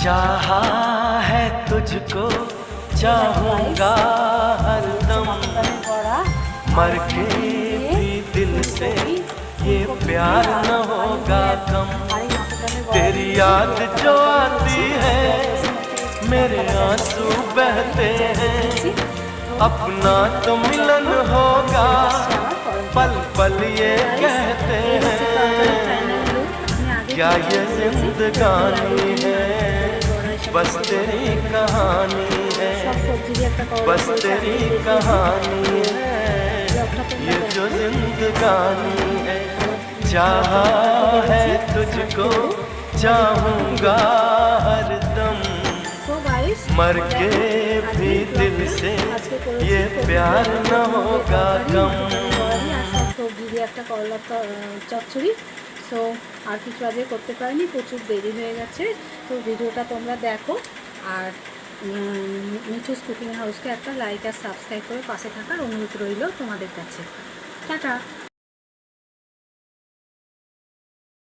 चाहा है तुझको चाहूंगा हरदम, मर के भी दिल से ये प्यार न होगा कम। तेरी याद जो आती है मेरे आंसू बहते हैं, अपना तो मिलन होगा पल पल ये कहते हैं। क्या ये जिंदगानी है बस तेरी कहानी है, बस तेरी कहानी है ये जो जिंदगानी है। चाहा है तुझको चाहूंगा हरदम, मर के भी दिल से ये प्यार न होगा कम। সবজি একটা করলা চচ্চড়ি। সো আর কিছু আজকে করতে পারিনি, প্রচুর দেরি হয়ে গেছে। তো ভিডিওটা তোমরা দেখো আর মিঠুস কুকিং হাউসকে একটা লাইক আর সাবস্ক্রাইব করে পাশে থাকার অনুরোধ রইল তোমাদের কাছে। টাটা।